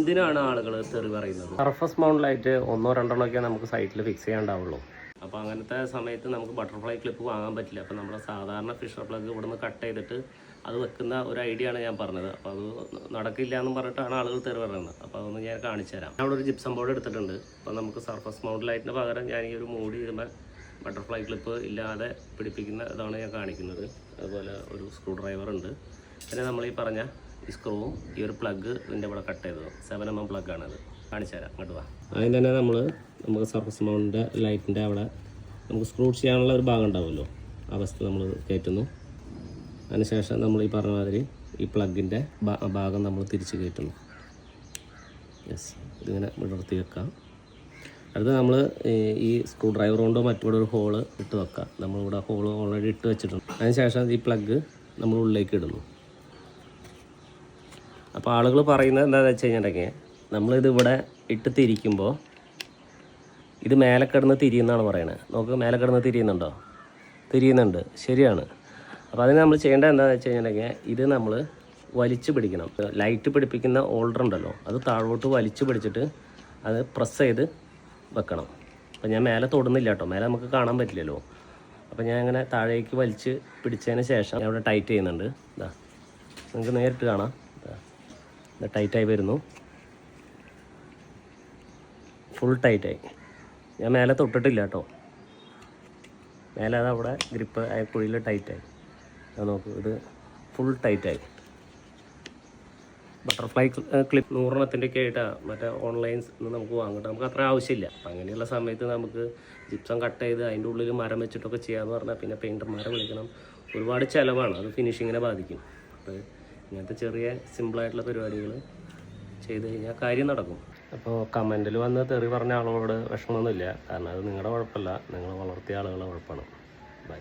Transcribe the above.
എന്തിനാണ് ആളുകൾ തെറി പറയുന്നത്? സർഫസ് മൗണ്ട് ലൈറ്റ് ഒന്നോ രണ്ടെണ്ണോ ഒക്കെ നമുക്ക് സൈറ്റിൽ ഫിക്സ് ചെയ്യാണ്ടാവുള്ളൂ. അപ്പോൾ അങ്ങനത്തെ സമയത്ത് നമുക്ക് ബട്ടർഫ്ലൈ ക്ലിപ്പ് വാങ്ങാൻ പറ്റില്ല. അപ്പോൾ നമ്മുടെ സാധാരണ ഫിഷർ പ്ലഗ് ഇവിടുന്ന് കട്ട് ചെയ്തിട്ട് അത് വെക്കുന്ന ഒരു ഐഡിയ ആണ് ഞാൻ പറഞ്ഞത്. അപ്പോൾ അത് നടക്കില്ല എന്നും പറഞ്ഞിട്ടാണ് ആളുകൾ തെറി പറയുന്നത്. അപ്പോൾ അതൊന്ന് ഞാൻ കാണിച്ചു തരാം. ഞാൻ അവിടെ ഒരു ജിപ്സം ബോർഡ് എടുത്തിട്ടുണ്ട്. അപ്പോൾ നമുക്ക് സർഫസ് മൗണ്ട് ലൈറ്റിന് പകരം ഞാൻ ഈ ഒരു മൂടി ഇടുമ്പോൾ ബട്ടർഫ്ലൈ ക്ലിപ്പ് ഇല്ലാതെ പിടിപ്പിക്കുന്ന ഇതാണ് ഞാൻ കാണിക്കുന്നത്. അതുപോലെ ഒരു സ്ക്രൂ ഡ്രൈവർ ഉണ്ട്. പിന്നെ നമ്മൾ ഈ പറഞ്ഞ ഈ സ്ക്രൂവും ഈ ഒരു പ്ലഗ് ഇതിൻ്റെ ഇവിടെ കട്ട് ചെയ്തത് 7mm പ്ലഗാണത്. കാണിച്ചു തരാം, അങ്ങോട്ട് വാ. ആദ്യം തന്നെ നമുക്ക് സർഫസ് മൗണ്ടിൻ്റെ ലൈറ്റിൻ്റെ അവിടെ നമുക്ക് സ്ക്രൂ ചെയ്യാനുള്ള ഒരു ഭാഗം ഉണ്ടാവുമല്ലോ, ആ വസ്തു നമ്മൾ കയറ്റുന്നു. അതിനുശേഷം നമ്മൾ ഈ പറഞ്ഞ മാതിരി ഈ പ്ലഗിൻ്റെ ഭാഗം നമ്മൾ തിരിച്ച് കയറ്റുന്നു. യെസ്, ഇതിങ്ങനെ വിടർത്തി വെക്കാം. അടുത്ത് നമ്മൾ ഈ സ്ക്രൂ ഡ്രൈവർ കൊണ്ടോ മറ്റൂടെ ഒരു ഹോള് ഇട്ട് വെക്കാം. നമ്മളിവിടെ ഹോള് ഓൾറെഡി ഇട്ട് വെച്ചിട്ടുണ്ട്. അതിനുശേഷം ഈ പ്ലഗ് നമ്മൾ ഉള്ളിലേക്ക് ഇടുന്നു. അപ്പോൾ ആളുകൾ പറയുന്നത് എന്താണെന്ന് വെച്ച് കഴിഞ്ഞിട്ടുണ്ടെങ്കിൽ നമ്മളിത് ഇവിടെ ഇട്ട് തിരിക്കുമ്പോൾ ഇത് മേലെ കിടന്ന് തിരിയുന്നതാണ് പറയുന്നത്. നോക്ക്, മേലെ കിടന്ന് തിരിയുന്നുണ്ടോ? തിരിയുന്നുണ്ട്, ശരിയാണ്. അപ്പോൾ അതിന് നമ്മൾ ചെയ്യേണ്ടത് എന്താണെന്ന് വെച്ച് കഴിഞ്ഞിട്ടുണ്ടെങ്കിൽ ഇത് നമ്മൾ വലിച്ചു പിടിക്കണം. ലൈറ്റ് പിടിപ്പിക്കുന്ന ഹോൾഡർ ഉണ്ടല്ലോ, അത് താഴോട്ട് വലിച്ചു പിടിച്ചിട്ട് അത് പ്രസ് ചെയ്ത് വെക്കണം. അപ്പോൾ ഞാൻ മേലെ തൊടുന്നില്ല കേട്ടോ, മേലെ നമുക്ക് കാണാൻ പറ്റില്ലല്ലോ. അപ്പോൾ ഞാൻ അങ്ങനെ താഴേക്ക് വലിച്ച് പിടിച്ചതിന് ശേഷം ഞാൻ ഇവിടെ ടൈറ്റ് ചെയ്യുന്നുണ്ട്. ഇതാ നിങ്ങൾക്ക് നേരിട്ട് കാണാം, ടൈറ്റായി വരുന്നു. ഫുൾ ടൈറ്റായി. ഞാൻ മേലെ തൊട്ടിട്ടില്ല കേട്ടോ, മേലെ അത് അവിടെ ഗ്രിപ്പ് ആ കുഴിയിൽ ടൈറ്റായി. അത് നോക്കൂ, ഇത് ഫുൾ ടൈറ്റായി. ബട്ടർഫ്ലൈ ക്ലിപ്പ് 100 ആയിട്ടാണ് മറ്റേ ഓൺലൈൻസ് നമുക്ക് വാങ്ങട്ടെ, നമുക്ക് അത്ര ആവശ്യമില്ല. അപ്പം അങ്ങനെയുള്ള സമയത്ത് നമുക്ക് ജിപ്സം കട്ട് ചെയ്ത് അതിൻ്റെ ഉള്ളിൽ മരം വെച്ചിട്ടൊക്കെ ചെയ്യാമെന്ന് പറഞ്ഞാൽ പിന്നെ പെയിൻറ്റർമാരെ വിളിക്കണം, ഒരുപാട് ചിലവാണ്, അത് ഫിനിഷിങ്ങിനെ ബാധിക്കും. അപ്പോൾ ഇങ്ങനത്തെ ചെറിയ സിമ്പിളായിട്ടുള്ള പരിപാടികൾ ചെയ്ത് കഴിഞ്ഞാൽ കാര്യം നടക്കും. അപ്പോൾ കമൻറ്റിൽ വന്ന് തെറി പറഞ്ഞ ആളോട് വിഷമമൊന്നുമില്ല, കാരണം അത് നിങ്ങളുടെ കുഴപ്പമല്ല, നിങ്ങൾ വളർത്തിയ ആളുകളുടെ കുഴപ്പമാണ്. ബൈ.